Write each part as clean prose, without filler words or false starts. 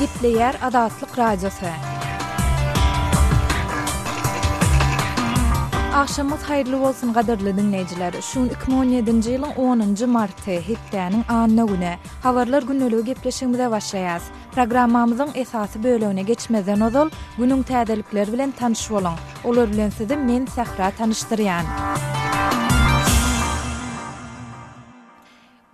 Gepleyer Adatlyk Radiosu. Akşamız hayırlı bolsun gaderli dinleyijiler. Şun 2017-nji ýylyň 10-njy marty hepdäniň anyny güne. Habarlar günneligi gepleşigimize başlaýas. Programmamyzyň esasy bölegine geçmeden ozal günüň täzelikleri bilen tanyşyp bolan. Olar bilen sizi men Sahra tanıştyrýan.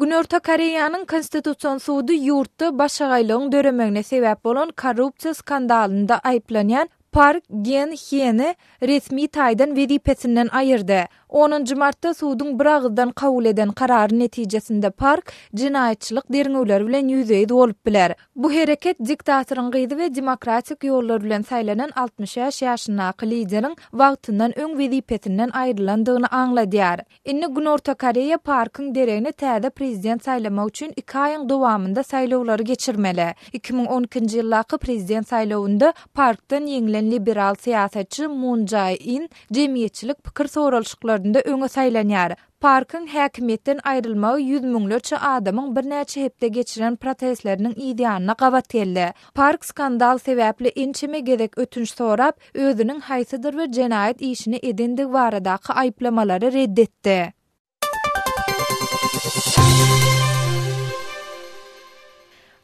Günörta Koreýanyň Konstitusiýon sudy ýurtda başagaýlygyň döremegine sebäp bolan korrupsiýa skandalynda aýplanýan Park Geun-hye'ni resmi taýdan wezipesinden aýyrdy. 10 martda sudyň bir agzdan kabul eden karary netijesinde Park jinaýatçylyk derňewleri bilen ýüzeye bolup biler. Bu hereket diktatorun gyzy we demokratik ýollar bilen saýlanan 60 ýaşynaky lideriň wagtyndan öň wezipesinden aýrylandygyny aňladýar. Indi Günorta Koreýa Parkyň deregine täze prezident saýlamak üçin 2 aýyň dowamında saýlawlary geçirmeli. 2012-nji ýyllaky prezident saýlawynda Parkdan ýeňilen liberal siýasatçy Moon Jae-in jemgyýetçilik pikir soralşyklarynda öňe saýlanýar. Parkyň häkimetden aýrylmagy 100 miňlerçe adamyň bir näçe hepde geçiren protestleriniň ideýanyna gabat geldi. Park skandal sebäpli ençeme gezek ötünç sorap, özüniň haýsydyr we jenaýat işini edendigi baradaky aýplamalary reddetdi.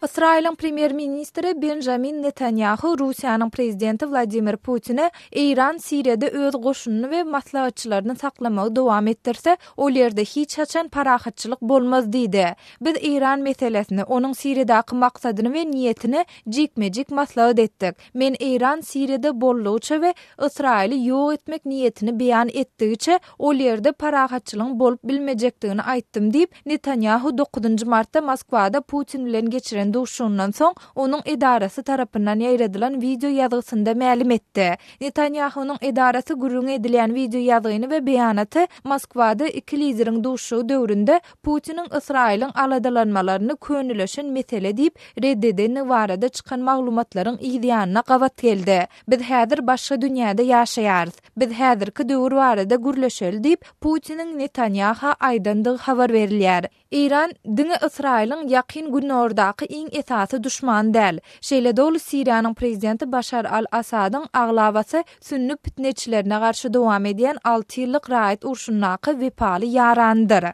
İsrail'in premier ministri Benjamin Netanyahu Russiýanyň prezidenti Vladimir Putin'e İran Siriýada öz goşunyny we maslahatçylaryny saklamagy dowam etdirse, ol ýerde hiç haçan parahatçylyk bolmaz diýdi. Biz İran meselesini, onuň Siriýadaky maksadyny we niýetini jikmejik maslahat etdik. Men İran Siriýada bollugyça we İsraili ýok etmek niýetini beýan etdigiçe, ol ýerde parahatçylygyň bolup bilmejekdigini aýtdym diýip Netanyahu 9 martda Moskwada Putin bilen geçiren duşundan soň onuň edarasy tarapyndan ýaýradylan video ýazgysynda ma'lum etdi. Netanyahu'nun edarasy gurrun edilen video ýazgyny we beýanaty Moskwada iki lideriň duşu döwründe Putiniň Israilin aladalanmalaryny könüleşen mesele diýip reddedeni barada çykan maglumatlaryň ideýanyna gabat geldi. Biz häzir başga dünýäde ýaşaýarys. Biz häzirki döwür barada gürleşeli diýip Putiniň Netanyahu aýdandygy habar berilýär. İran diňe Israilin ýakyn günnordaky iň esasy düşman däl. Şeýle dolu Siriýanyň prezidenti Başar al-Asadyň aglabasy sünni pitneçilerine garşy dowam edýän 6 ýyllyk raýat urşunnaky wepaly ýarandyr.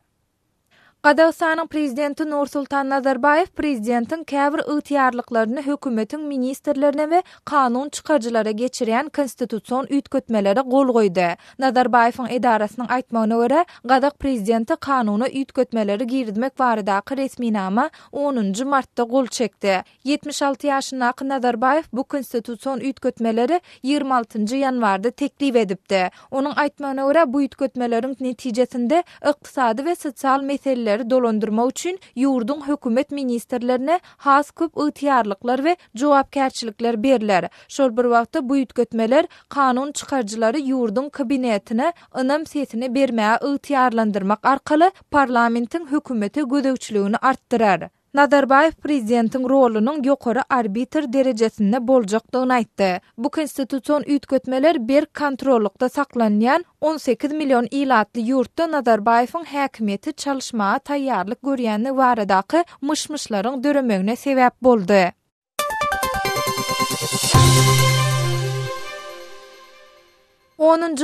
Qazaqstanyň prezidenti Nursultan Nazarbayew prezidentin käbir ýytyarlyklaryny hökümetiň ministrlerine we kanun çykarjylara geçirýän konstitusiýon üýtgetmelere gol goýdy. Nazarbayewiň edarasynyň aýtmagyna görä, Qazaq prezidenti kanuny üýtgetmeleri girdirmek baradaky resminama 10 martda gol çekdi. 76 ýaşynaky Nazarbayew bu konstitusiýon üýtgetmeleri 26 ýanwarda teklip edipdi. Onuň aýtmagyna görä, bu üýtgetmeleriň netijesinde ykdysady we sosial meseleler dolandırma üçin ýurdun hökümet ministrlerine has köp ýytyarlyklar we jogapkärçilikler berler. Şol bir wagtda bu üýtgetmeler kanun çykarjylary ýurdun kabinetine ynam sesini bermäge ýytyarlandyrmak arkaly parlamentiň hökümeti gödekçiligini artdyrar. Nazarbayew prezidentiň rolunyň ýokary arbitr derejesinde boljakdygyny aýtdy. Bu konstitusiýon üýtgetmeler bir kontrollukda saklanýan 18 milyon ilatly ýurtda Nazarbayewiň häkimeti çalışmaga taýýarlyk görýäni baradaky myşmyşlaryň döremegine sebäp boldy.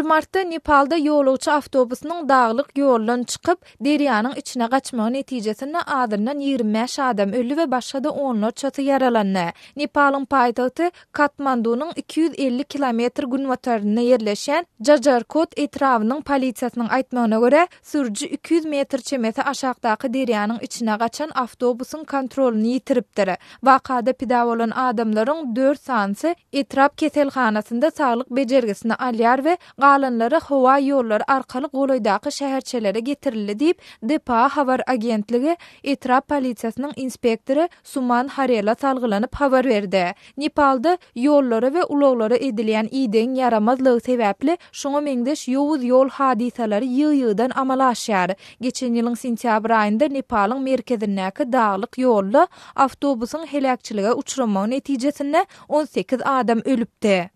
Martda Nepalda ýolagçy awtobusynyň daglyk ýoldan çykyp derýanyň içine gaçmagy netijesinde adyrdan 25 adam öldü we başga onlarçasy yaralandy. Nepalyň paýtagty Katmandunyň 250 kilometr günwatarynda ýerleşen Jajarkot etrawynyň polisiýasynyň aýtmagyna görä, sürüji 200 metr çemeti aşagdaky derýanyň içine gaçan awtobusyň kontrolini ýitiripdir. Wakada pida bolan adamlaryň 4 sansy etrap keselhanasynda saglyk bejergisini alýar we galanlary howa ýollary arkaly golaýdaky şäherçelere getirildi diýip DPA habar agentligi etrap polisiýasynyň inspektory Suman Harela salgylanyp habar berdi. Nepalda ýollary we ulaglara edilýän ýydyň yaramazlygy sebäpli şoňa meňdeş ýowuz ýol hadisalary ýygy-ýydan amala aşýar. Geçen ýylyň sentýabr aýynda Nepalyň merkezindäki daglyk ýolda awtobusyň helakçylyga uçurmagy netijesinde 18 adam ölüpdi.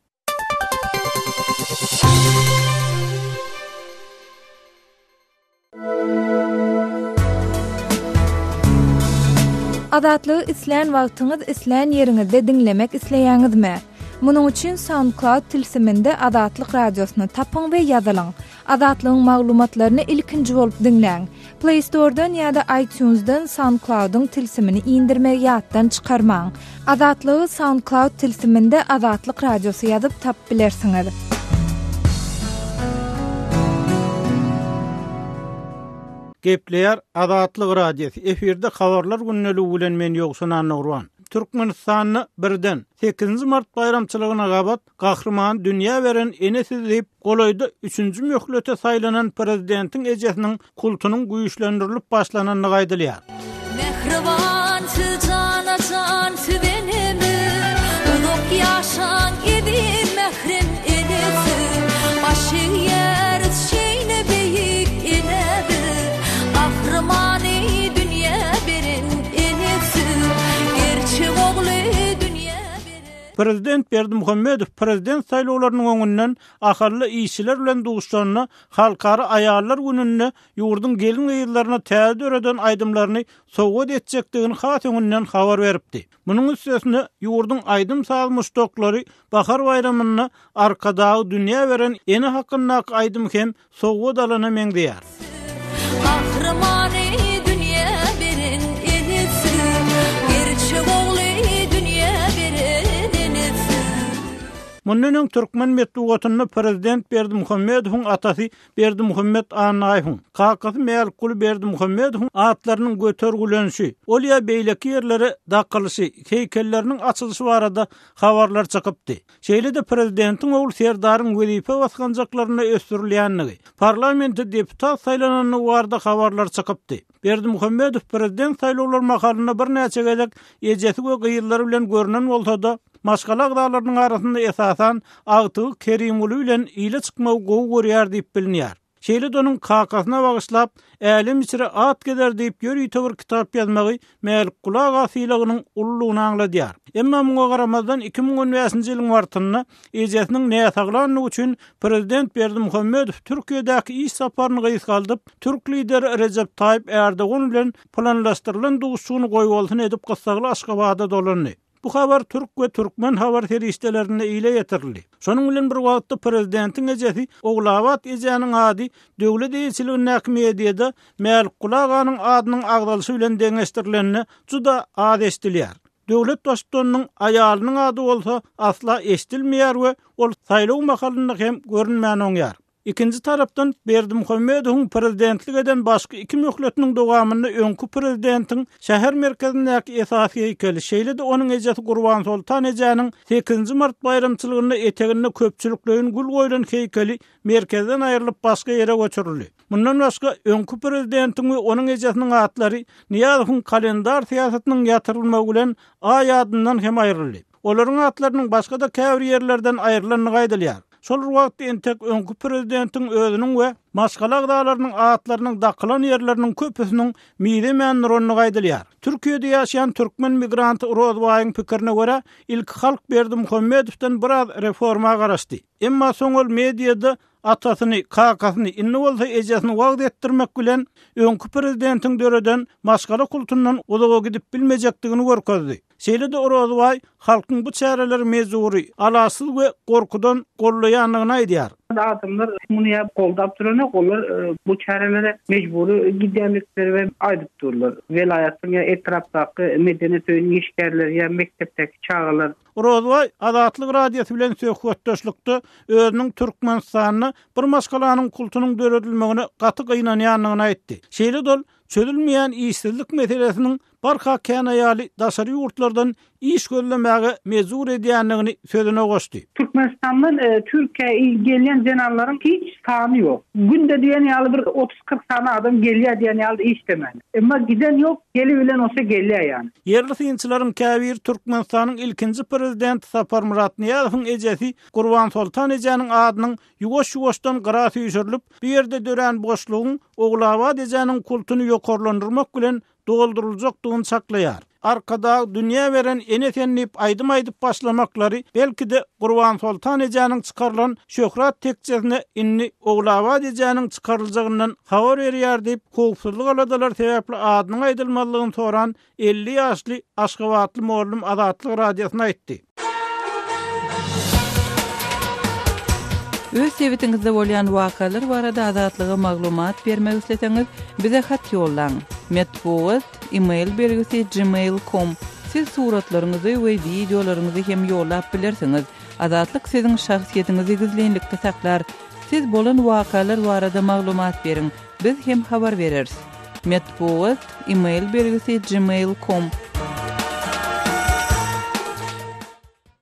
Adatlygy isleýän wagtyňyz isleýän ýeriňizde dinlemek isleýäňizmi? Munuň üçin SoundCloud tilsiminde Adatlyk radiosyny tapyň we ýazylyň. Adatlygyň maglumatlaryny ilkinji bolup dinleň. Play Store'dan ýa-da iTunes'dan SoundCloud'un tilsimini indirmek ýatdan çykarmaň. Adatlygy SoundCloud tilsiminde Adatlyk radiosy ýazyp tap bilersiňiz. Gepleýär Adatlyk radiosu. Eferde habarlar günnäli bilen men ýoksunan Nurwan. Türkmenistanyny birden 8 mart bayramçylygyna gabat gahrman dünýä beren enesi diýip golaýda 3-nji möhlete saýlanan prezidentiň ejesiniň kultunyň güýçlendirilip başlananyny gaýdylýar. Mehriban tijana can süvenimi Uluk yaşan idi mehrim enesi Başı yer şeyne beyik enebi Gahrmany dünýä beren enesi Gerçi oğlu dünýä beren Prezident Berdimuhammedow prezident saýlawlarynyň öňünden ahyrly işçiler bilen duguşanyny halkara aýallar gününe ýurdun gelin ýyllaryna täze öreden aýdymlaryny sowgat etjekdigini has öňünden habar beripdi. Munyň üstesine ýurdun aýdym salmış doklary bahar bayramyny arkadagy dünýä beren eni hakynda aýdym hem sowgat alana meňdiýär. Gahrmany dünýä beren enesi Gerçi oğlu dünýä beren enesi Munun Türkmen metbugatyny prezident Berdimuhammedowyň atasy Berdimuhammed Anaýew, kakasy Meýalkul Berdimuhammedowyň atlarynyň götergilenişi, olýa beýleki ýerlere daqylyşy, heýkelleriniň açylyşy barada habarlar çykypdy. Şeýle-de prezidentiň ogul Serdaryň wezife baskanjaklaryna ösdürilýänligi, parlamentde deputat saýlananyny barada habarlar çykypdy. Berdimuhammedow prezident saýlawlary makalyna bir näçe gelek ejesi we gyýyllary bilen görünen bolsa-da, maşgala agdalarynyň arasynda esasan Agtygy Kerimuly bilen ýyla çykmagy gowy görýär diýip bilinýär. Şeýle-de onuň kakasyna bagyşlap, älim içire at geder diýip ýöri bir kitap ýazmagy Meýalkul agasylygynyň ullugyny aňladýar. Emma muňa garamazdan 2015-nji ýylyň bartyny ejesiniň näýe üçin prezident Berdimuhammedow Türkiýedäki iş saparyny gysgaldyp, Türk lideri Recep Tayyip Erdogan bilen planlaşdyrylan duguşçuny goýbolsyn edip Gysagly Aşgabada dolandy. Bu habar Türk we Türkmen habar feriştelerine ile yetirildi. Şonuň bilen bir wagtda prezidentiň ejesi Oglawat ejeniň ady döwlet eýçiliginiň näkimiýetinde Meýalkul aganyň adynyň agdalşy bilen deňeşdirilenini juda az eşdilýär. Döwlet dostunyň aýalynyň ady bolsa asla eşdilmeýär we ol saýlaw makalynda hem görünmän oňýar. İkinci tarapdan Berdimuhammedowyň prezidentlik eden başga iki möhletiniň dowamyny öňkü prezidentiň şäher merkezindäki esasy heýkeli şeýle-de onuň ejesi Gurban Sultan ejeniň 8 mart bayramçylygyny eteginde köpçüliklerin gül goýulan heýkeli merkezden aýrylyp başga ýere göçürildi. Mundan başga öňkü prezidentiň we onuň ejesiniň atlary Niýazowyň kalendar siýasatynyň ýatyrylmagy bilen aýadyndan hem aýryldy. Olaryň atlarynyň başga da käbir ýerlerden aýrylanyny gaýdylýar. Şol wagtda entek öňkü prezidentiň özüniň we maşgala agdalarynyň atlarynyň dakylan ýerleriniň köpüsiniň mide menuronyny gaýdylýar. Türkiýede ýaşaýan türkmen migranty Rozwaýyň pikirine görä, ilk halk Berdimuhammedowdan biraz reforma garaşdy. Emma soňol mediada atasyny, kakasyny, inni bolsa ejesini wagt etdirmek bilen öňkü prezidentiň döreden maşgala kultundan uzaga gidip bilmejekdigini görkezdi. Şeýle-de Rozwaý halkyň bu çäreleri mezuri, alasyz we gorkudan gollaýanlygyny aýdýar. Adamlar bunu koldap durana onlar bu çarelere mecburi giderlikleri ve aydıp dururlar. Velayatın ya etrafdaki medeniyet öyün işgerleri ya mektepteki çağlar. Rozwaý Adatlyk radiosu bilen söhbetdeşlikde özüniň Türkmenistanyny bir maşgalanyň kultunyň döredilmegine gaty gynanýanlygyny aýtdy. Şeýle-de çözülmeýän işsizlik meselesiniň barka kanaýaly daşary ýurtlardan iş gözlemäge mezur edýänligini sözüne goşdy. Türkmenistan'dan Türkiye'ye gelen cenarların hiç sahni yok. Günde diyen yalı bir 30-40 tane adam geliyor diyen yalı iş demeli. Ama giden yok, gelibilen olsa geliyor yani. Yerli siyinçilerin käbir Türkmenistan'ın ilkinci prezidenti Sapar Murat Niýazowyň ejesi Gurban Sultan ejeniň adynyň ýugoş-ýugoşdan garasy ýüşürilip, bir ýerde dören boşlugyň Oglawat ejeniň kultuny ýokarlandyrmak bilen dolduruljakdygyny saklaýar. arkada dünýä beren enetenlip aýdym-aýdyp başlamaklary belki de Gurban Sultan Ejanyň çykarlan şöhrat tekçesine inni Oglawat Ejanyň çykarylacagyndan habar berýär diýip howpsuzlyk aladalar sebäpli adynyň aýdylmalygyny soran 50 ýaşly Aşgabatly mollum Azatlyk radiosyna aýtdy. Öz sebitingizde bolýan wakalar barada azatlyga maglumat bermek isleseňiz bize hat ýollaň. Metbuat email belgisi gmail.com. Siz suratlaryňyzy we videolaryňyzy hem ýollap bilersiňiz. Azatlyk siziň şahsiýetiňizi gizlenlikde saklar. Siz bolan wakalar barada maglumat beriň. Biz hem habar bereriz. Metbuat email belgisi gmail.com.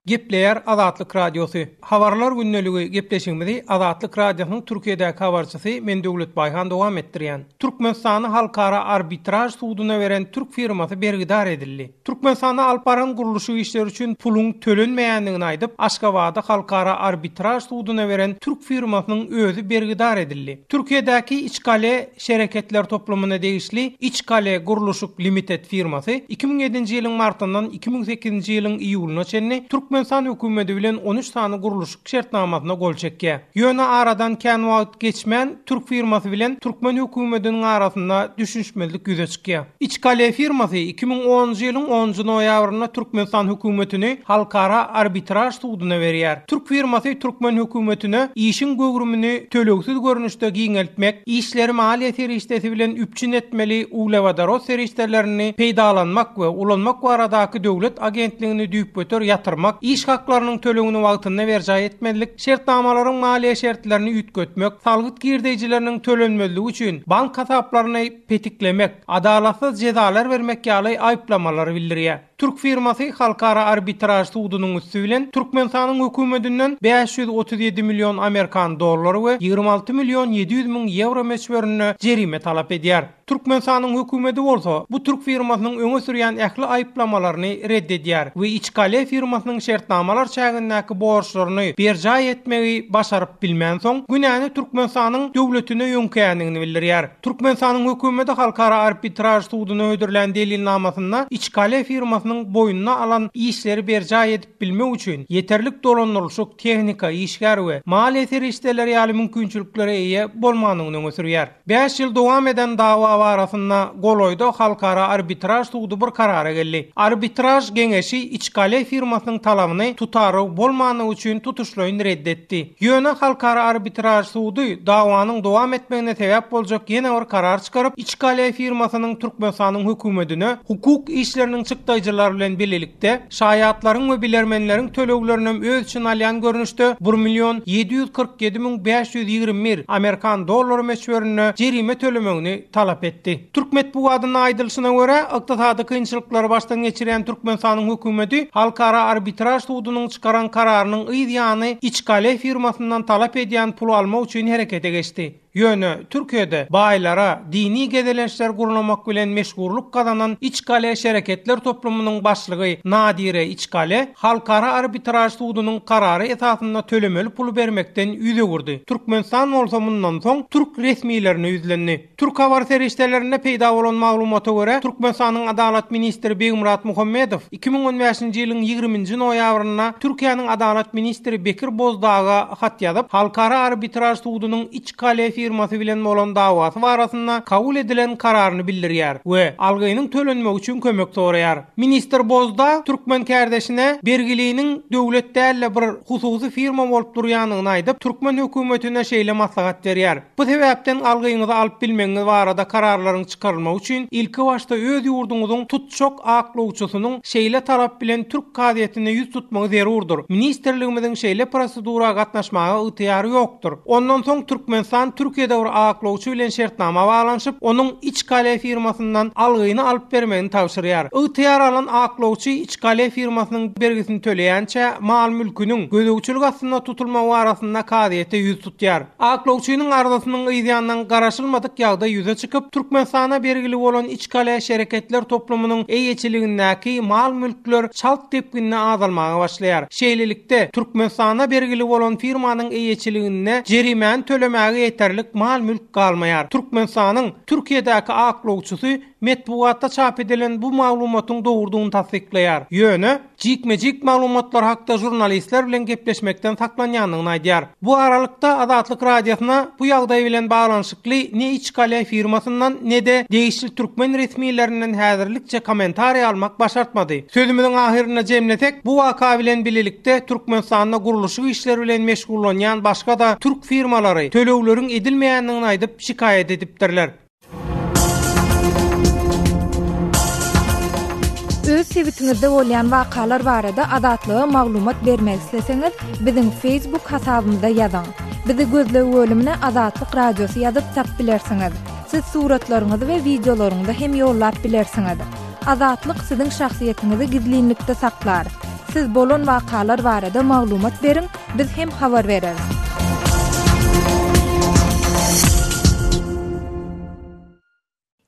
Gepleýär Azatlyk radiosu. Habarlar günneligi gepleşigimizi Azatlyk radiosynyň Türkiýedäki habarçysy men Döwlet Baýhan dowam etdirýän. Türkmenistany halkara arbitraj suwduna beren türk firmasy bergidar edildi. Türkmenistana alparan guruluşy işleri üçin pulun tölenmeýändigini aýdyp, Aşgabatda halkara arbitraj suwduna beren türk firmasynyň özü bergidar edildi. Türkiýedäki İçkale şereketler toplamyna degişli İçkale Guruluşuk Limited firmasy 2007-nji ýylyň martyndan 2008-nji ýylyň iýulyna çenli Türkmenistan hökümeti bilen 13 sany guruluşyk şertnamasyna gol çekýär. Ýöne aradan kän wagt geçmän türk firmasy bilen Türkmen hökümetiniň arasynda düşünşmezlik ýüze çykýar. İçkale firmasy 2010-njy ýylyň 10-njy noýabrynda Türkmenistan hökümetini halkara arbitraj suwduna berýär. Türk firmasy Türkmen hökümetine işin gögrümini tölegsiz görnüşde giňeltmek, işleri maliýe serişdesi bilen üpçün etmeli uglawdaro serişdelerini peýdalanmak we ulanmak baradaky döwlet agentligini düýüp götür ýatyrmak, iş haklarynyň tölegini wagtynda berjay etmelik, şertnamalaryň maliýe şertlerini üýtgetmek, salgyt girdijileriniň tölenmezligi üçin bank hasaplaryny petiklemek, adalatsyz jezalar bermek ýaly aýplamalary bildirýär. Türk firmasy halkara arbitraj suwdunyň üstü bilen Türkmenistanyň hökümetinden 537 milyon Amerikan dollary we 26 milyon 700 000 euro meşwerine jerime talap edýär. Türkmenistanyň hökümeti bolsa bu türk firmasynyň öňe sürýän ähli aýplamalaryny reddedýär we İçkale firmasynyň şertnamalar çägindäki borçlaryny berjay etmegi başaryp bilmän soň günäni Türkmenistanyň döwletine ýönkändigini bildirýär. Türkmenistanyň hökümeti halkara arbitraj suwduny ödürlen delilnamasyna İçkale firmasynyň boyunna alan işleri berjay edip bilmek üçin yeterlik dolandırılşyk tehnika işgär we maliýe serişdeleri ýaly mümkinçilikleri eýe bolmanyny öňe sürýär. 5 ýyl dowam eden dawa barasynda Goloýda halkara arbitraj suwdu bir karara geldi. Arbitraj geňeşi İçkale firmasynyň talabyny tutary bolmanyny üçin tutuşlaryny reddetdi. Ýöne halkara arbitraj suwdu dawanyň dowam etmegine sebäp boljak ýene bir karar çykaryp İçkale firmasynyň Türkmenistanyň hökümetine hukuk işleriniň çykdaýjylary bilen birlikde şaýatlaryň we bilermenleriň töleglerini öz üçin alýan görnüşde 1 milyon 747 521 Amerikan dollary meşwerine jerime tölemegini talap etdi. Türk metbuatynyň aýdylşyna görä, ykdysady kynçylyklary başdan geçiren Türkmenistanyň hökümeti halkara arbitraj suwdunyň çykaran kararynyň ýa-ni İçkale firmasyndan talap edýän pul almak üçin herekete geçdi. Ýöne Türkiýede baýlara dini gedelençler gurulamak bilen meşgurluk kazanan İçkale şereketler toplamynyň başlygy Nadire İçkale halkara arbitraj suwdunyň karary esasynda tölemeli pul bermekden ýüze gurdy. Türkmenistan bolsa mundan soň türk resmiýlerini ýüzlendi. Türk habar serişdelerinde peýda bolan maglumata görä Türkmenistanyň adalat ministri Begmurat Muhammedow 2015-nji ýylyň 20-nji noýabrynda Türkiýanyň adalat ministri Bekir Bozdağ'a hat ýazyp halkara arbitraj suwdunyň İçkale firmasy bilen bolan dawasy barasynda kabul edilen kararyny bildirýär we algynyň tölenmegi üçin kömek soraýar. Minister Bozdağ türkmen kärdeşine bergiliğinin döwlet dälle bir hususy firma bolup durýanyny aýdyp türkmen hökümetine şeýle maslahat berýär. Bu sebäpden algyňyzy alyp bilmeňiz barada kararlaryň çykarylmagy üçin ilki başda öz ýurduňyzyň tutşok aklawçysynyň şeýle tarap bilen türk kadiýetine ýüz tutmagy zerurdur. Ministerligimiziň şeýle prosedura gatnaşmagy ýytyary ýokdur. Ondan soň Türkmenistan Türkiýede bir aklawçy bilen şertnama balanşyp onuň İçkale firmasyndan algyny alyp bermegini tawşyrýar. Ýytyar alan aklawçy İçkale firmasynyň bergisini töleýänçe mal mülküniň gözegçilik astynda tutulmagy arasynda kadiýete ýüz tutýar. Aklawçynyň arzasynyň ýa-ni garaşylmadyk ýagda ýüze çykyp Türkmenistana bergili bolan İçkale şereketler toplamynyň eýeçiligindäki mal mülkler çalt tepkinine azalmaga başlaýar. Şeýlelikde Türkmenistana bergili bolan firmanyň eýeçiligine jerimen tölemegi ýeterli ederlik mal-mülk galmaýar. Türkmenistanyň Türkiýedäki aklowçysy metbuatda çap edilen bu maglumatyň dogurdygyny tasdikleýär. Ýöne, jikmejik maglumatlar hakda jurnalistler bilen gepleşmekden saklanýanlygyny aýdýar. Bu aralykda Azatlyk radiosyna bu ýagdaý bilen baglanşykly ne İçkale firmasyndan ne de değişil Türkmen resmiýetlerinden häzirlikçe kommentariýa almak başartmady. Sözümüň ahirine jemletek, bu waka bilen bililikde Türkmenistanda guruluşy işleri bilen meşgullanýan başga da Türk firmalary төлewleriň edilmeýändigini aýdyp şikayet edipdirler. Öz sewitingizde bolýan wakalar barada azatlyga maglumat bermek isleseňiz, biziň Facebook hasabymyzda ýazyň. Bizi gözlegi bölümine Azatlyk Radiosy ýazyp tap bilersiňiz. Siz suratlaryňyzy we videolaryňyzy hem ýollap bilersiňiz. Azatlyk siziň şahsiýetiniňizi gizlinlikde saklar. Siz bolan wakalar barada maglumat beriň, biz hem habar bereriz.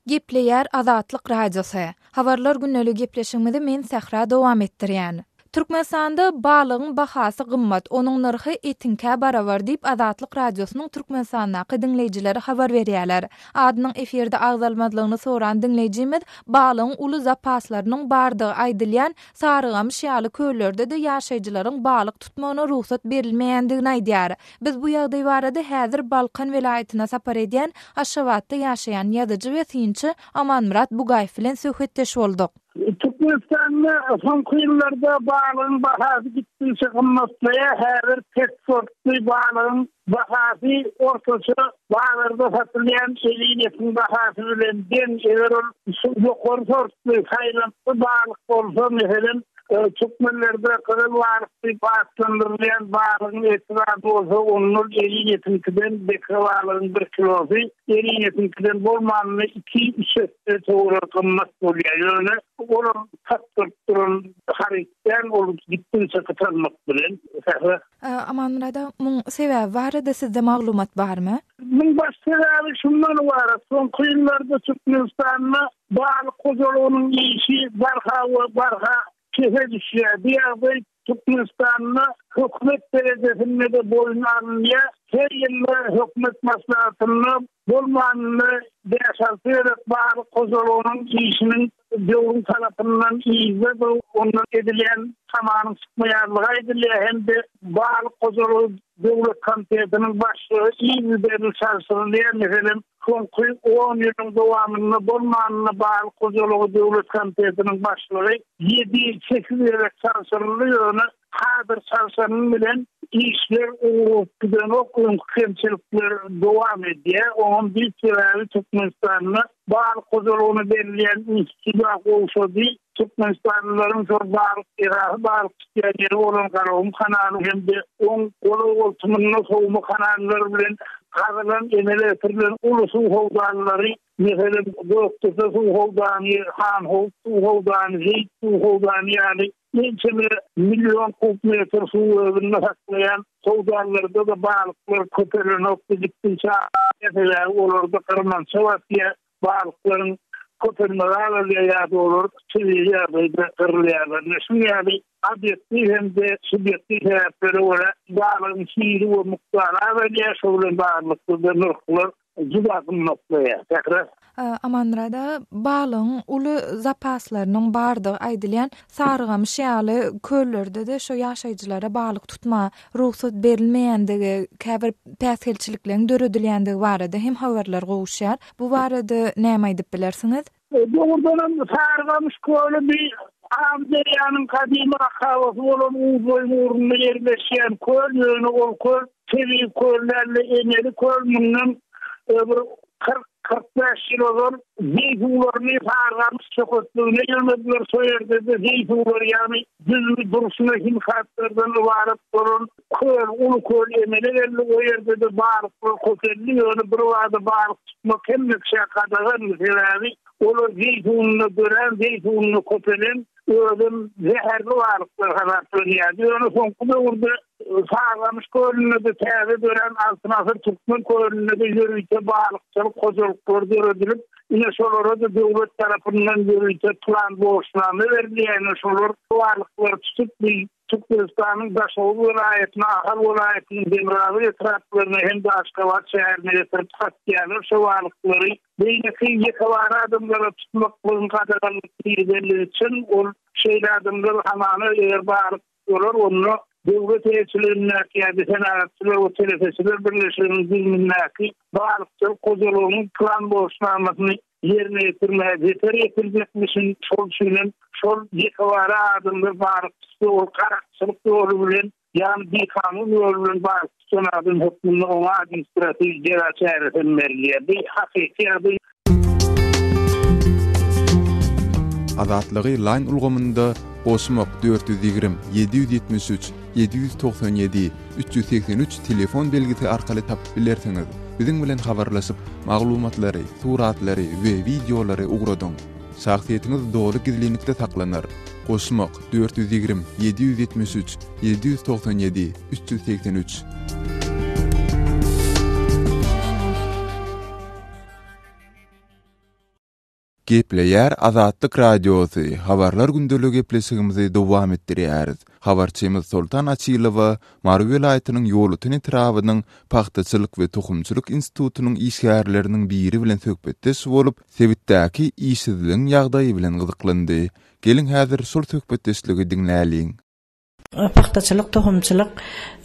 Gepleýär Azatlyk Radiosy. Habarlar günnelik gepleşigimizi men Sahra dowam etdirýän. Türkmenistanda balygyň bahasy gymmat, onuň narhy etinkä barabar diýip Azatlyk Radiosynyň Türkmenistanyň dinleýijileri habar berýärler. Adynyň eferde agzalmadlygyny soran dinleýijimiz balygyň uly zapaslarynyň bardygy aýdylýan Sarıgamış ýaly köllerde de ýaşaýjylaryň balyk tutmagyna ruhsat berilmeýändigini aýdýar. Biz bu ýagdaý barada häzir Balkan welaýatyna sapar edýän Aşgabatda ýaşaýan ýazyjy we synçy Amanmurat Bugaýew bilen söhbetdeş boldyk. Türkmenistan'da son yıllarda balığın bahası gittiğince kımmatlıya her tek sortlu balığın bahası ortası bağlarda satılayan elinetin bahası bilen den everol yukarı sortlu hayranlı balık olsa mesela Türkmenlerde kırıl varlıklı bahslandırılayan balığın etrafı olsa onun elinetinkinden bekravalığın 1 kilosu elinetinkinden bolmanını 2-3 doğru kımmat oluyor. Yani onun tattırttırın haritten olup gittiğince kıtırmak bilen. Amanrada, bunun sebebi var da sizde maglumat var mı? Bunun baş sebebi şundan var. Son kıyımlarda Türkmenistan'la balık kozoluğunun işi barha kefe düşüyor. Bir yerde Türkmenistan'la hükümet derecesinde de boyun alınıyor. Her yılda hükümet maslahatını bulmanını deşartıyarak balık kozoluğunun işinin devrim tarafından izle ondan edilen zamanın çıkmayarlığa ediliyor. Hem de balık kozoluğu devlet komitetinin başlığı iyi bir çalışılıyor. Mesela son 10 yılın devamında bulmanını balık kozoluğu devlet komitetinin başlığı 7-8 yıllık çalışılıyor. Hadır çalışanın bilen işler giden okuyun kemçilikler devam ediyor. Onun bir sebebi Türkmenistan'la balık kozoluğunu belirleyen instituda olsa değil. Türkmenistanlıların çok balık isteyenleri olan kararım kanalı hem de onun oltumunun soğumu kanalları bilen kazılan emeletirilen ulusu hovdanları mesela Göktepe su hovdanı, Han hovdanı, Zeyt su hovdanı yani geçimi milyon kubmetre su öbürüne saklayan hovdanlarda da balıklar köpeğine nokta gittince mesela olurdu Kırman Savaşı'ya balıkların köpeğine ağırlığa olur, çiviye da kırılıyor. Şimdi yani adetli hem de subjektif sebepleri olarak bağlığın şiiri ve muhtarı ve yaşayan bağlıklı da nırklar cübatın noktaya. Tekrar. Amanrada balygyň uly zapaslarynyň bardygy aýdylýan Sarıgamış ýaly köllerde de şo ýaşaýjylara balyk tutma ruhsat berilmeýändigi, käbir päsgelçiliklerin döredilýändigi barada hem habarlar gowuşýar. Bu barada näme aýdyp bilersiňiz? Doğrudan Sarıgamış kölü bir Amderiyanın kadimi akavası olan Uğur'un yerleşen köl, yönü ol köl, sevi köllerle emeli köl, bunun 45 yıl olur, zeytuğlarını Sarıgamış çokotluğuna yönetler soyardı da zeytuğlar yani düzlü duruşuna himkatlardan varıp durun, köl, ulu köl emeli verli o yerde de bağırıklar kötelli yönü bir vardı bağırık tutmak hem şakadagan mesela olur zeytuğunu gören, zeytuğunu kötelen ödüm zehirli varlıklar kanatlanıyor. Onu son kudurdu Sarıgamış kölüne de tezi gören altınasır Türkmen kölüne de yürüyte bağlıkçılık kozuluklar döredilip yine şolara da devlet tarafından yürüyte plan borçlanı verdi. Yani şolar varlıklar tutup bir Türkmenistan'ın Daşoğlu vilayetine, Ahal vilayetinin Demirağlı etraflarına hem de Aşkabat şehrine getirip katliyanır, şovalıkları, beyneki yekavarı adımları tutmaklığın kadarlık bilgileri için o şeyli adımları hamanı eğer bağırıp olur, onu devlet elçilerindeki ya da senatçılar o telefesiler birleşiminin bilminleki bağırıkçılık kozuluğunun klan borçlanmasını yerine getirmeye yeter yetirecekmişin sol suyunun sol yekavarı adımları bağırıkçılığı o karakçılık yolu bilen yani bir kanun yolu bilen bağırıkçılığı adım hükmünü ona administratif cera veriliyor. Bir hakiki adı Azatlığı line ulgamında Osmok 420 773 797 383 telefon belgisi arkaly tapyp bilersiňiz. Biziň bilen habarlaşyp maglumatlary, suratlary we videolary ugradyň. Şahsiýetiňiz dogry gizlilikde saklanar. Osmok 420 773 797 383 Gepleýär Azatlyk radiosu. Habarlar gündeligi gepleşigimizi dowam etdirýäris. Habarçymyz Sultan Açylowa Marw vilayatynyň ýolutyny trawynyň paxtaçylyk we tohumçylyk institutunyň işgärleriniň biri bilen söhbetdeş bolup, Sebitdäki işsizligiň ýagdaýy bilen gyzyklandy. Gelin häzir şol söhbetdeşligi diňläliň. Paxtaçylyk, tohumçylyk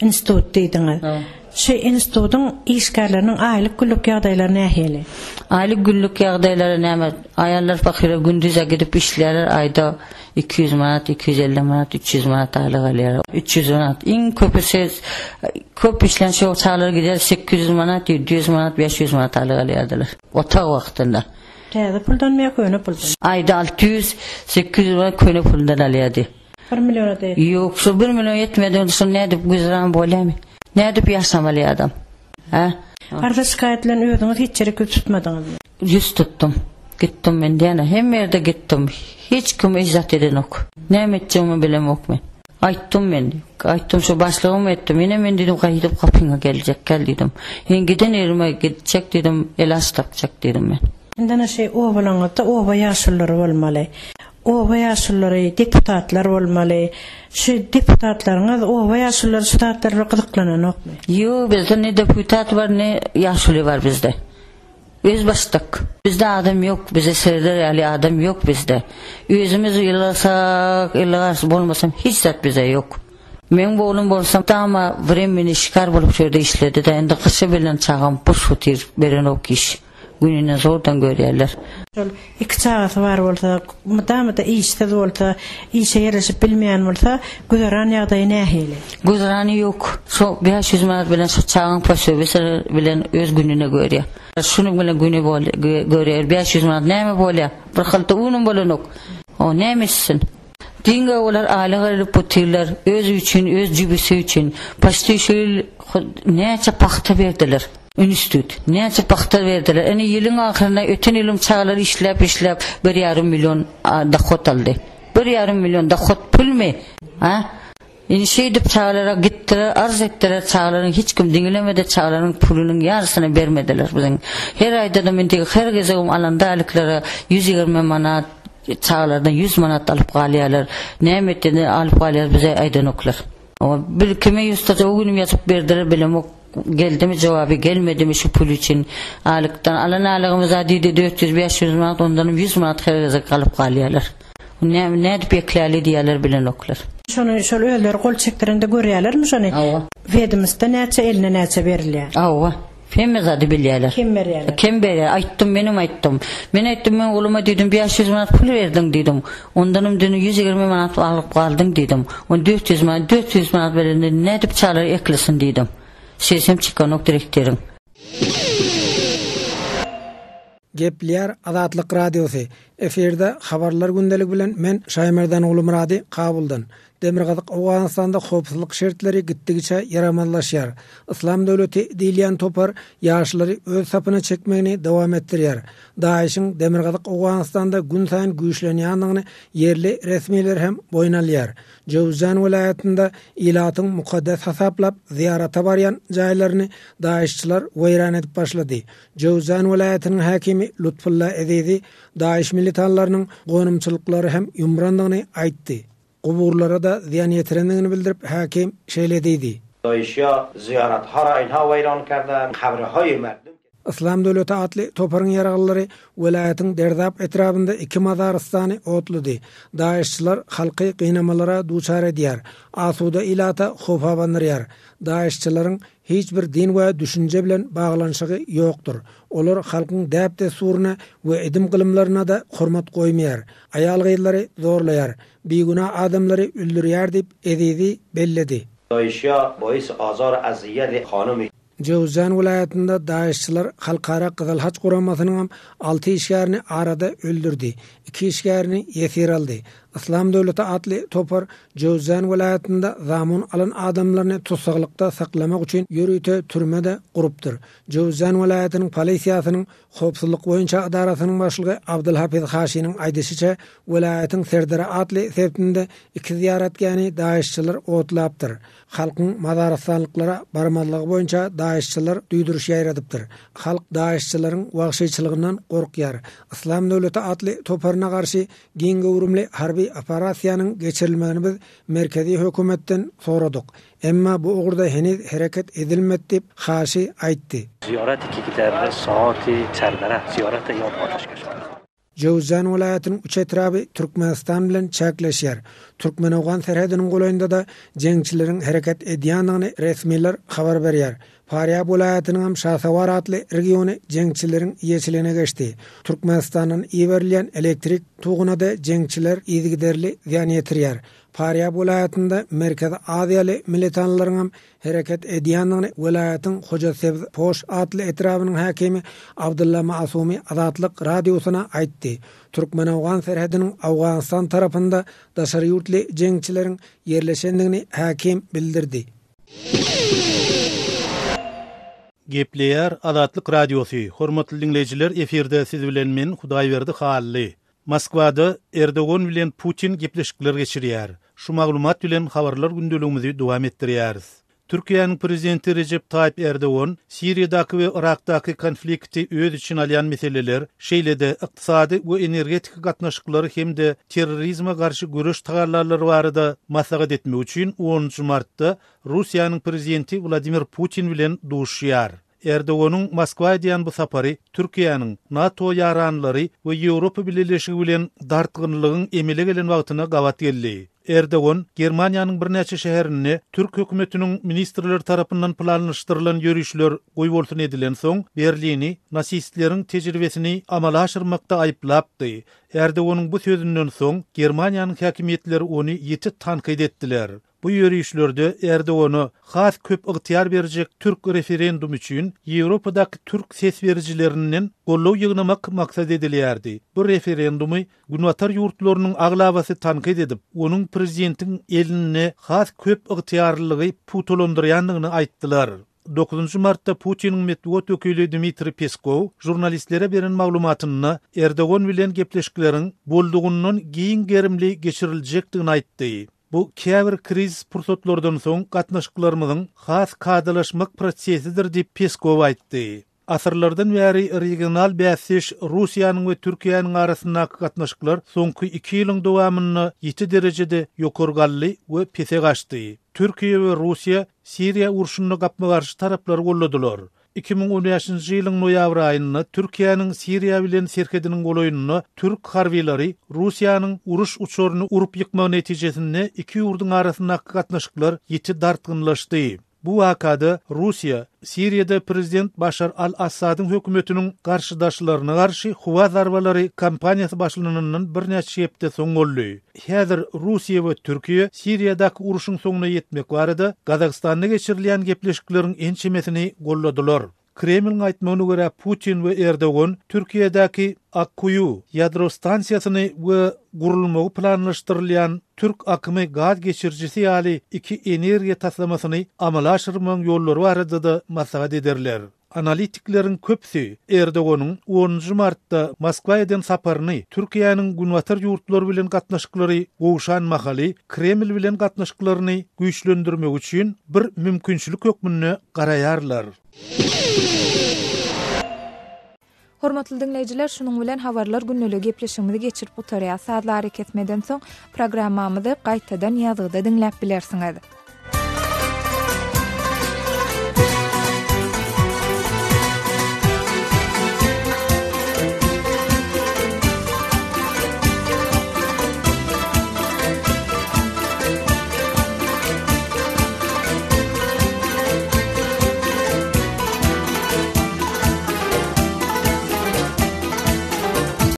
institutu diýdiňiz. Şu institutun işgärleriniň aýlyk günlük ýagdaýlary nähili? Aylık günlük ýagdaýlary näme? Aýallar fakira gündüze gidip işlerler, ayda 200 manat, 250 manat, 300 manat aýlyk alýar. 300 manat. Iň köp işlen şu çağlar gider 800 manat, 700 manat, 500 manat aýlyk alýardylar. Ota wagtynda. Täze puldan mı köne puldan? Ayda 600, 800 manat köne puldan alýardy. 1 million aýdy. Ýok, şu 1 million ýetmeden şu näde güzran bolýarmy? Näde ýaşamaly adam? Ha? Arda şikaýetlen özüňiz hiç ýere tutmadyňyz. Yüz tuttum. Gittim men diýene hem ýerde gittim. Hiç kim izzat eden ok. Näme etjegimi bilemok men. Aýtdym şu başlygym etdim. Men diýdim gaýdyp kapyňa geljek gel diýdim. Hengiden erime gitjek diýdim, elas tapjak diýdim men. Indana şey o bolanyňda oba ýaşulary bolmaly. Oba ýaşulary deputatlar bolmaly. Şu deputatlaryňyz oba ýaşulary ştatlara gyzyklananokmy? Ýok, bizde ne deputat bar ne ýaşuly bar bizde. Biz başdyk. Bizde adam yok, bize serdar adam yok bizde. Özümüz ýylasak bolmasam hiç zat bize yok. Men bolum bolsam tama vremeni şikar bolup şerde işledi de endi kışı bilen çağam puş futir beren ok iş. Gününe zordan görýärler. İki çağası var bolsa, mutamata işde bolsa, işe ýerleşip bilmeýän bolsa, güzran ýagdaýy nähili? Güzrany yok. Şu 500 manat bilen şu çağın paşöbesi bilen öz gününe görýär. Şunu bilen güni görýär. 500 manat näme bolýar? Bir halda unun bolanok. O nämesin? Dinge olar aýlyga putirler, öz üçin, öz jibisi üçin, paşty şu näçe paxta berdiler. Institut. Näçe paxta berdiler. Eni ýylyň ahyryna öten ýylyň çağlar işläp 1,5 million dohot aldy. 1,5 million dohot pulmy? Ha? Eni şeýdip çağlara gitdiler, arz etdiler çağlaryň hiç kim diňlemede çağlaryň pulunyň ýarsyny bermediler biziň. Her aýda da men her gezegim alanda alyklara 120 manat çağlardan 100 manat alıp galýarlar. Näme etdiler alıp galýar bize aýdanoklar. Ama bir kime ýustaja o günüm ýazyp berdiler bilemok. Geldimi cevabı gelmedimi şu pul için alıktan alan alığımız adidi 400-500 manat ondan 100 manat herkese kalıp kalıyorlar. Ne edip eklerli diyorlar bilen oklar. Şol öller kol çektirende görýärler mi şonu? Awa. Vedimizde näçe eline näçe berilýär? Awa. Femme zady bilýärler. Kim berýärler? Kim berýär? Aýtdym, men aýtdym. Men aýtdym, men uluma diýdim 500 manat pul berdim diýdim. Ondanım dünü 120 manat alyp galdyň diýdim. On 400 manat berende ne edip çalar eklesin diýdim. Sesim çıkanok direktörüm. Gepleýär Azatlyk radiosu. Eferde habarlar gündelik bilen men Şaýmerdan oğlu Murady Kabuldan. Demirgazyk Awganystanda howpsuzlyk şertleri gitdigiçe ýaramanlaşýar. Islam döwleti diýilýän topar ýaşlary öz sapyna çekmegini dowam etdirýär. Daişiň Demirgazyk Awganystanda gün saýyn güýçlenýändigini yerli resmiler hem boýnalýar. Jowzan vilayatynda ilatyň mukaddes hasaplap ziýarata barýan jaýlaryny daişçiler weýran edip başlady. Jowzan vilayatynyň hakimi Lutfulla Ezizi daиш militanlarynyň gonumçylyklary hem ýumrandygyny aýtdy. guburlara da ziyan yetirendigini bildirip hakim şeýlediydi. Doýşa ziyarethara inha wayran kerden habrahay merdum. İslam Döwleti atly toparyň ýaragylary welaýatyň Derdap etrapynda 2 mazarystany otludy. Daeşçiler halky gynamalara duçar edýär. Asuda ilata hopa bandyrýar. Daeşçilerin hiç bir din we düşünje bilen baglanşygy ýokdur. Olar halkyň däpde suruny we edim gylymlaryna da hormat goýmaýar. Aýal gyýlary zorlaýar. Biguna adamlary öldürýär dip edidi belledi. Doýşa boýs azar aziyet hanamy Jowzan vilayetinde Daeşçiler halkara Kızıl Haç Guramasynyň 6 işgärini arada öldürdi. 2 işgärini ýesir aldy. İslam Döwleti atly topar Jowzan vilayetinde zamun alan adamlaryny tutsaqlykda saklamak üçin ýürüte türmede gurupdyr. Jowzan vilayetiniň polisiýasynyň howpsuzlyk boýunça adarasynyň başlygy Abdulhafiz Haşynyň aýdysyça vilayetiň Serdara atly septinde 2 ziyaretgäni Daeşçiler otlapdyr. Halkyň mazarystçylyklara barmalygy boýunça Daeşçiler duýduruş ýaýradypdyr. Halk Daeşçilerin wagşyçylygyndan gorkýar. İslam Döwleti atly toparyna garşy giň gowrumly harby operasiýanyň geçirilmegini biz merkezi hökümetden soradyk. Emma bu ugurda heniz hereket edilmedi dip Haşy aýtdy. ziyaret 2 giderli saati Serdara ziyarete ýok başgaşar. Jowzan vilayatynyň üç etrapy Türkmenistan bilen çäkleşýär. Türkmenowgan serhediniň goýunda da jeňçileriň hereket edýändigini resmiler habar berýär. Faryab vilayatynyň hem Şahsawar atly regiony jeňçileriň ýeçiligine geçdi. Türkmenistanyň iýerilýän elektrik tuguna da jeňçiler ýygyderli ziyan ýetirýär. Faryab vilayatynda Merkez Aziýaly militanlaryň hem hereket edýändigini vilayatyň Hoja Sebz Poş atly etrapynyň hakimi Abdulla Masumy Azatlyk radiosyna aýtdy. Türkmenowgan serhediniň Awganistan tarapynda daşary ýurtly jeňçileriň ýerleşendigini hakim bildirdi. Gepleýär Azatlyk radiosy. Hormatly dinleýijiler, eferde siz bilen men Hudaýberdi Hally. Moskwada Erdogan bilen Putin gepleşikler geçirýär. Şu maglumat bilen habarlar gündeligimizi dowam etdirýäris. Türkiýanyň prezidenti Recep Tayyip Erdogan Siriýadaky we Irakdaky konflikti öz için alýan meseleler, şeýlede ykdysady we energetik gatnaşyklary hemde terrorizme garşy görüş tagarlarlary barada maslahat etmek üçin 10 martda Russiýanyň prezidenti Vladimir Putin bilen duşýar. Erdoğan'ın Moskva'ya diýen bu sapary Türkiýanyň NATO ýaranlary we Ýewropa Birleşigi bilen dartgynlygyň emele gelen wagtyna gawat geldi. Erdoğan Germaniýanyň bir näçe şäherini Türk hökümetiniň ministrleri tarapyndan planlaşdyrylan ýörüşler goýbolsun edilen soň Berlini nasistleriň tejribesini amala aşyrmakda aýyplapdy. Erdoğan'ın bu sözünden soň Germaniýanyň häkimetleri ony ýeti tanqid etdiler. Bu ýörüşlerde Erdoğan'a has köp ygtyar berjek Türk referendum üçin Ýewropadaky Türk ses berjilerinden gollaw ýygnamak maksat edilýärdi. Bu referendumy günwatar ýurtlarynyň aglabasy tanqid edip, onuň prezidentiň eline has köp ygtyarlygy putolandyrýandygyny aýtdylar. 9 martda Putin'in metbuat öküli Dmitri Peskov jurnalistlere beren maglumatyny Erdoğan bilen gepleşiklerin boldugundan giň gerimli geçirilejekdigini aýtdy. Bu käbir kriz pursatlardan soň gatnaşyklarymyzyň has kadalaşmak prosesidir diýip Peskov aýtdy. Asyrlardan bäri regional bäsiş Russiýanyň we Türkiýanyň arasyndaky gatnaşyklar soňky 2 ýylyň dowamyny ýeti derejede ýokargally we pese gaçdy. Türkiýe we Russiýa Siriýa urşunyna gapma garşy taraplary golladylar. 2015-nji ýylyň noýabr aýynda Türkiýanyň Siriýa bilen serkediniň goloýunyny Türk harbiýleri Russiýanyň uruş uçoruny urup ýykmak netijesinde iki ýurduň arasyndaky gatnaşyklar ýeti dartgynlaşdy. Bu wakada Russiýa Siriýada prezident Başar al-Assadyň hökümetiniň garşydaşlaryna garşy howa zarbalary kampaniýasy başlanandan bir näçe hepde soň boldy. Häzir Russiýa we Türkiýe Siriýadaky uruşyň soňuna ýetmek barada Gazagstanda geçirilýän gepleşikleriň ençemesini golladylar. Kremlň aýtmagyna görä Putin we Erdoğan Türkiýadaky Akkuyu ýadro stansiýasyny we gurulmagy planlaşdyrylýan Türk akymy gaz geçirjisi ýaly 2 energiýa taslamasyny amala aşyrmak ýollary barada da maslahat ederler. Analitiklerin köpsi Erdoğan'ın 10 martda Moskvaýadan saparyny Türkiýanyň günwatar ýurtlary bilen gatnaşyklary gowşan mahaly Kreml bilen gatnaşyklaryny güýçlendirmek üçin bir mümkinçilik hökmüne garaýarlar. Hormatly dinleyijiler, şunun bilen habarlar günneligi gepleşigimizi geçirip utarýar. Saatlar ketmeden soň programmamyzy gaýtadan ýazgyda dinläp bilersiňiz.